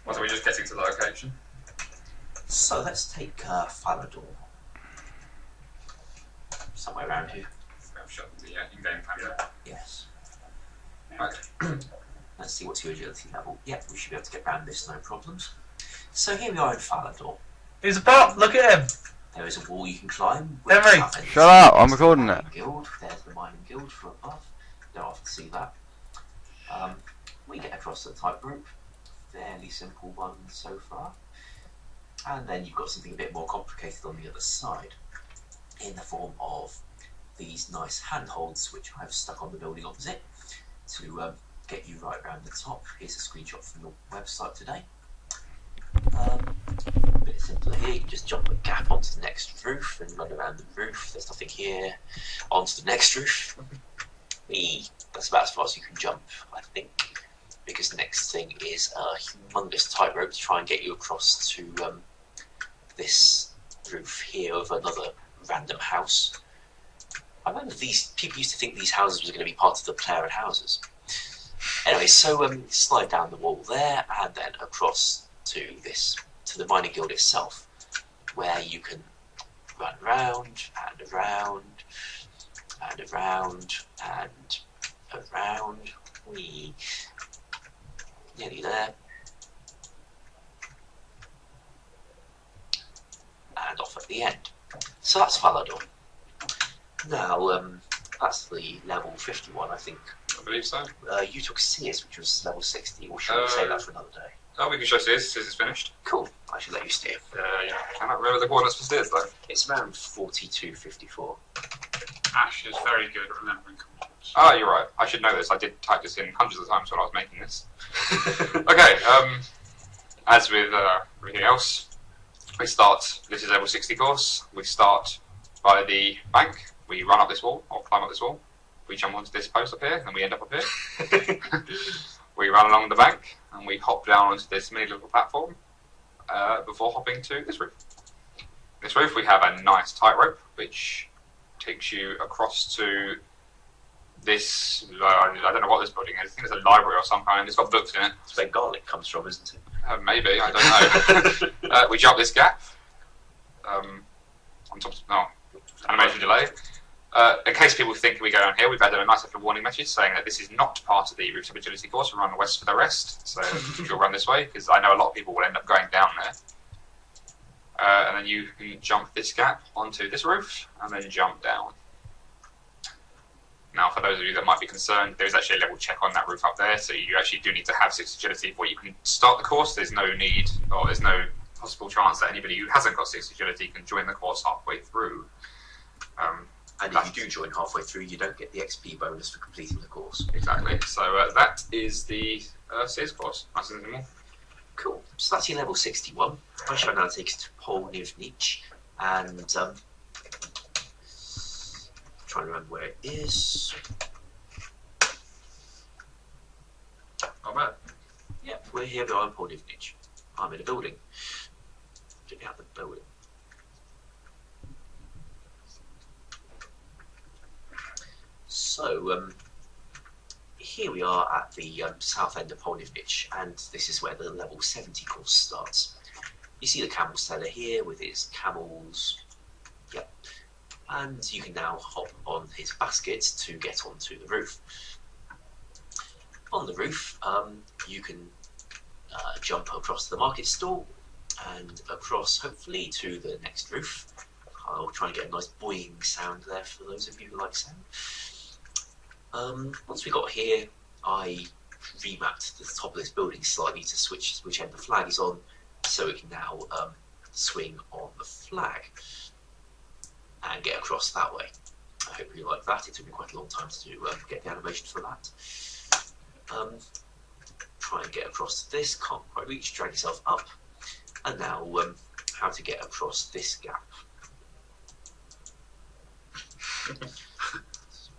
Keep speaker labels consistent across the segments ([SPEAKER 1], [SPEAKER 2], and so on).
[SPEAKER 1] Or are we just getting to the location?
[SPEAKER 2] So let's take Falador. Somewhere around here.
[SPEAKER 1] I've shut the in-game camera.
[SPEAKER 2] Yes.
[SPEAKER 1] Okay.
[SPEAKER 2] Let's see what's your agility level. Yep, we should be able to get around this, no problems. So here we are in Falador.
[SPEAKER 3] He's a bot, look at him!
[SPEAKER 2] There is a wall you can climb.
[SPEAKER 3] Henry!
[SPEAKER 4] Shut up, I'm recording it.
[SPEAKER 2] Guild. There's the mining guild from above. Don't often see that. We get across the tightrope. Fairly simple one so far. And then you've got something a bit more complicated on the other side, in the form of these nice handholds which I've stuck on the building opposite to get you right around the top. Here's a screenshot from the website today. A bit simpler here, you can just jump a gap onto the next roof and run around the roof. There's nothing here. Onto the next roof. That's about as far as you can jump, I think, because the next thing is a humongous tightrope to try and get you across to this roof here of another random house. I remember these people used to think these houses were going to be part of the player and houses. Anyway, so slide down the wall there and then across to the mining guild itself, where you can run round and around and around and around. We nearly there. And off at the end. So that's Falador. Now, that's the level 51, I think.
[SPEAKER 1] I believe so.
[SPEAKER 2] You took Sears, which was level 60, or should we say that for another day?
[SPEAKER 1] Oh, we can show Sears. Sears is finished.
[SPEAKER 2] Cool. I should let you steer.
[SPEAKER 1] Yeah. I cannot remember the coordinates for Sears, though.
[SPEAKER 2] It's around 4254.
[SPEAKER 5] Ash is very good at remembering coordinates.
[SPEAKER 1] Ah, you're right. I should know this. I did type this in hundreds of times while I was making this. Okay, as with everything else, we start, this is level 60 course, we start by the bank, we run up this wall, or climb up this wall, we jump onto this post up here, and we end up here. We run along the bank, and we hop down onto this mini little platform, before hopping to this roof. This roof, we have a nice tightrope, which takes you across to this, I don't know what this building is, I think it's a library or some kind, it's got books in it.
[SPEAKER 2] That's where garlic comes from, isn't it?
[SPEAKER 1] Maybe, I don't know. We jump this gap, on top of, animation delay. In case people think we go down here, we've added a nice little warning message saying that this is not part of the Rooftop Agility course, we'll run west for the rest, so you'll run this way, because I know a lot of people will end up going down there. And then you can jump this gap onto this roof, and then jump down. Now, for those of you that might be concerned, there is actually a level check on that roof up there, so you actually do need to have 6 agility before you can start the course. There's no need, or there's no possible chance that anybody who hasn't got 6 agility can join the course halfway through.
[SPEAKER 2] And if you do join halfway through, you don't get the XP bonus for completing the course.
[SPEAKER 1] Exactly. So that is the Sears course. Nice and simple.
[SPEAKER 2] Cool. So that's your level 61. I shall now take us to Polnivnich, and trying to remember where it is.
[SPEAKER 1] Not bad.
[SPEAKER 2] Yep, we're here behind Polnivnich. I'm in a building. Check out the building. So, here we are at the south end of Polnivnich, and this is where the level 70 course starts. You see the camel seller here with his camels. Yep. And you can now hop on his basket to get onto the roof. On the roof, you can jump across the market stall and across, hopefully, to the next roof. I'll try and get a nice boing sound there for those of you who like sound. Once we got here, I remapped the top of this building slightly to switch which end the flag is on, so we can now swing on the flag and get across that way. I hope you like that. It took me quite a long time to get the animation for that. Try and get across to this, can't quite reach, drag yourself up, and now how to get across this gap.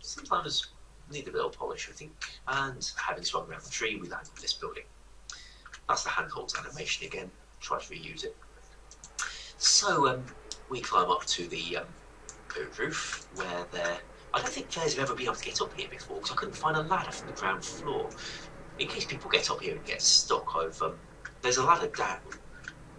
[SPEAKER 2] Sometimes need a bit of polish, I think, and having swung around the tree, we land on this building. That's the handholds animation again, try to reuse it. So we climb up to the roof, where I don't think players have ever been able to get up here before, because I couldn't find a ladder from the ground floor. In case people get up here and get stuck, I've there's a ladder down,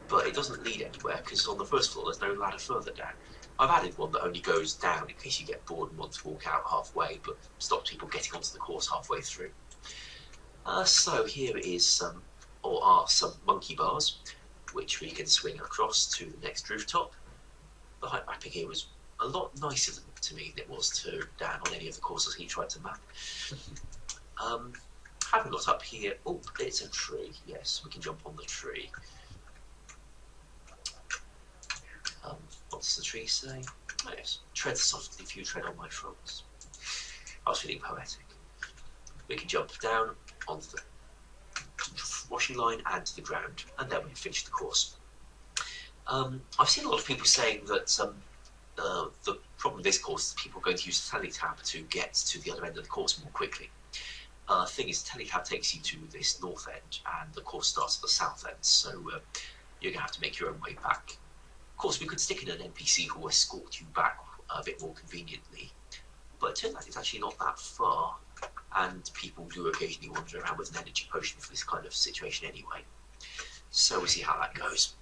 [SPEAKER 2] but it doesn't lead anywhere because on the first floor there's no ladder further down. I've added one that only goes down in case you get bored and want to walk out halfway, but stops people getting onto the course halfway through. So here is some monkey bars, which we can swing across to the next rooftop. The height mapping here was a lot nicer to me than it was to Dan on any of the courses he tried to map. Having got up here, oh, it's a tree. Yes, we can jump on the tree. What does the tree say? Oh yes, tread softly if you tread on my fronds. I was feeling poetic. We can jump down onto the washing line and to the ground, and then we finish the course. I've seen a lot of people saying that the problem with this course is people are going to use the teletab to get to the other end of the course more quickly. The thing is, the teletab takes you to this north end, and the course starts at the south end, so you're going to have to make your own way back. Of course, we could stick in an NPC who will escort you back a bit more conveniently, but it turns out it's actually not that far, and people do occasionally wander around with an energy potion for this kind of situation anyway. So we'll see how that goes.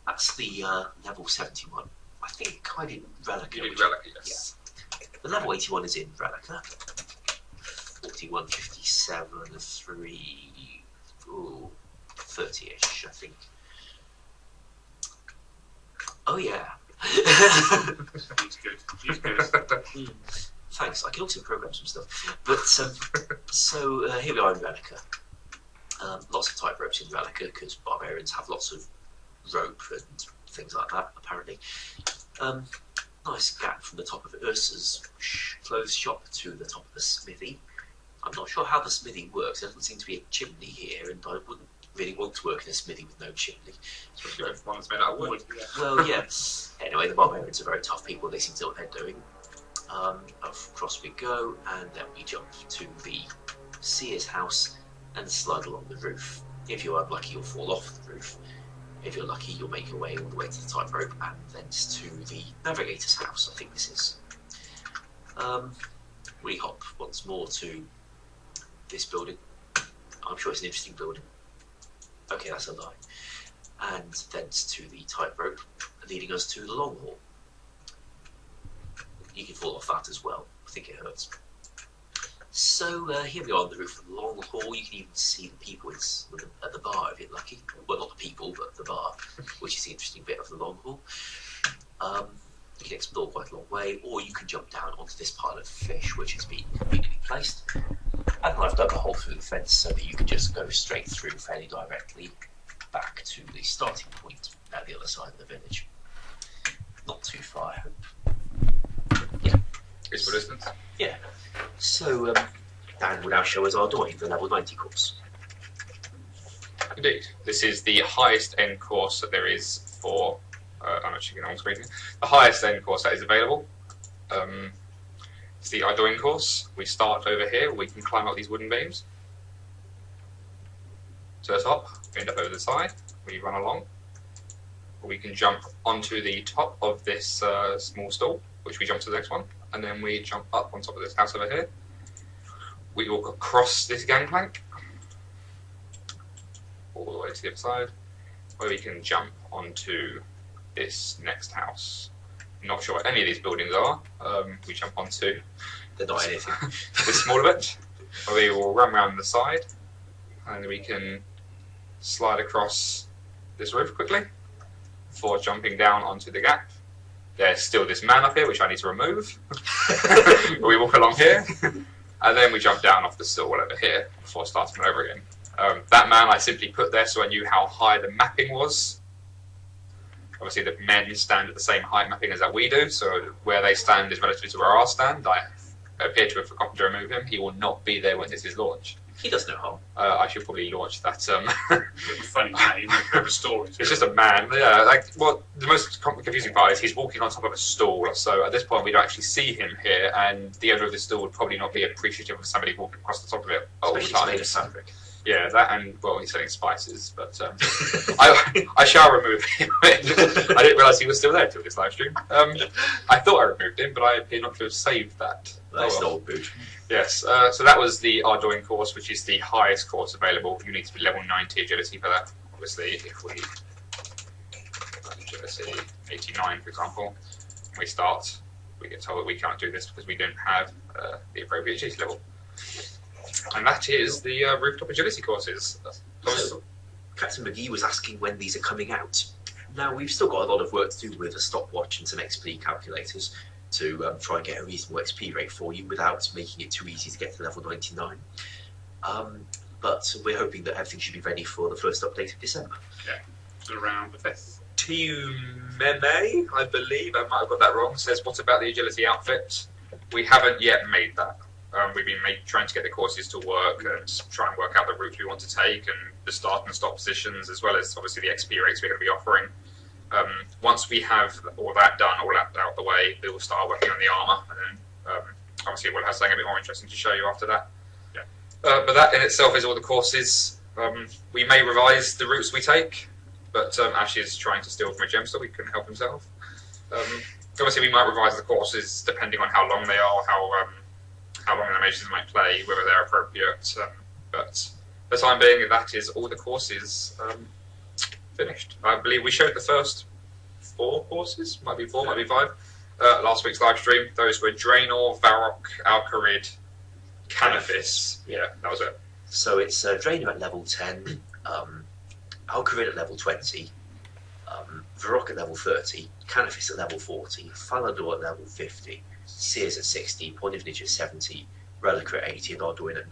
[SPEAKER 2] That's the level 71. I think I did Relica.
[SPEAKER 1] You did Relica, yes.
[SPEAKER 2] Yeah. The level 81 is in Relica. 41, 57, 3, 30-ish, I think. Oh yeah.
[SPEAKER 5] He's good. He's good.
[SPEAKER 2] Thanks. I can also program some stuff. But so here we are in Relica. Lots of type ropes in Relica because barbarians have lots of rope and things like that. Apparently, nice gap from the top of Ursa's clothes shop to the top of the smithy. I'm not sure how the smithy works. There doesn't seem to be a chimney here, and I wouldn't really want to work in a smithy with no chimney.
[SPEAKER 1] Especially if one's made out of wood.
[SPEAKER 2] Well, yeah. Anyway, the barbarians are very tough people. They seem to know what they're doing. Across we go, and then we jump to the seer's house and slide along the roof. If you're unlucky, you'll fall off the roof. If you're lucky, you'll make your way all the way to the tightrope and thence to the navigator's house, I think this is. We hop once more to this building. I'm sure it's an interesting building. Okay, that's a lie. And thence to the tightrope, leading us to the long hall. You can fall off that as well. I think it hurts. So here we are on the roof of the long hall. You can even see the people at the bar if you're lucky. Well, not the people, but the bar, which is the interesting bit of the long hall. You can explore quite a long way, or you can jump down onto this pile of fish, which has been conveniently placed. And I've dug a hole through the fence so that you can just go straight through fairly directly back to the starting point at the other side of the village. Not too far, I hope. Yeah.
[SPEAKER 1] It's for distance.
[SPEAKER 2] Yeah. So, Dan will now show us our doing the level 90 course.
[SPEAKER 1] Indeed. This is the highest end course that there is for... I'm actually going on screen here. The highest end course that is available. It's the Ardoin course. We start over here. We can climb up these wooden beams to the top. We end up over the side. We run along. We can jump onto the top of this small stool, which we jump to the next one, and then we jump up on top of this house over here. We walk across this gangplank all the way to the other side, where we can jump onto this next house. I'm not sure what any of these buildings are. We jump onto
[SPEAKER 2] They're not anything.
[SPEAKER 1] this smaller bit, where we will run around the side, and we can slide across this roof quickly before jumping down onto the gap. There's still this man up here, which I need to remove. We walk along here, and then we jump down off the stool over here before starting over again. That man I simply put there so I knew how high the mapping was. Obviously the men stand at the same height mapping as that we do, so where they stand is relative to where I stand. I appear to have forgotten to remove him. He will not be there when this is launched.
[SPEAKER 2] He does no harm.
[SPEAKER 1] I should probably launch that.
[SPEAKER 5] Funny name, a story.
[SPEAKER 1] It's just a man. Yeah, like well, the most confusing part is he's walking on top of a stool. So at this point, we don't actually see him here, and the owner of the stool would probably not be appreciative of somebody walking across the top of it all the
[SPEAKER 2] Especially it's
[SPEAKER 1] time.
[SPEAKER 2] made of fabric.
[SPEAKER 1] Yeah, that and well, he's selling spices, but I shall remove him. I didn't realise he was still there till this live stream. I thought I removed him, but I appear not to have saved that.
[SPEAKER 2] That's
[SPEAKER 1] Oh,
[SPEAKER 2] an
[SPEAKER 1] well.
[SPEAKER 2] old boot.
[SPEAKER 1] Yes, so that was the Ardoin course, which is the highest course available. You need to be level 90 agility for that. obviously, if we agility 89, for example, and we start, we get told that we can't do this because we don't have the appropriate agility level. And that is the rooftop agility courses.
[SPEAKER 2] So, Captain McGee was asking when these are coming out. Now, we've still got a lot of work to do with a stopwatch and some XP calculators to try and get a reasonable XP rate for you without making it too easy to get to level 99. But we're hoping that everything should be ready for the first update of December.
[SPEAKER 5] So around the 5th.
[SPEAKER 1] Meme, I believe, I might have got that wrong, says, what about the agility outfit? We haven't yet made that. We've been trying to get the courses to work and try and work out the routes we want to take and the start and stop positions, as well as obviously the XP rates we're going to be offering. Once we have all that done, all that out the way, we will start working on the armour, and then obviously we'll have something a bit more interesting to show you after that.
[SPEAKER 5] Yeah.
[SPEAKER 1] But that in itself is all the courses. We may revise the routes we take, but Ash is trying to steal from a gem, so he couldn't help himself. Obviously, we might revise the courses depending on how long they are, how long animations might play, whether they're appropriate. But for the time being, that is all the courses finished. I believe we showed the first 4 courses, might be 4, might be 5, last week's live stream. Those were Draenor, Varrock, Alcarid, Canifis. Yeah, that was it.
[SPEAKER 2] So it's Draenor at level 10, Alcarid at level 20, Varrock at level 30, Canifis at level 40, Falador at level 50, Sears at 60, Point of Niche at 70, Relic at 80, and Arduin at 90.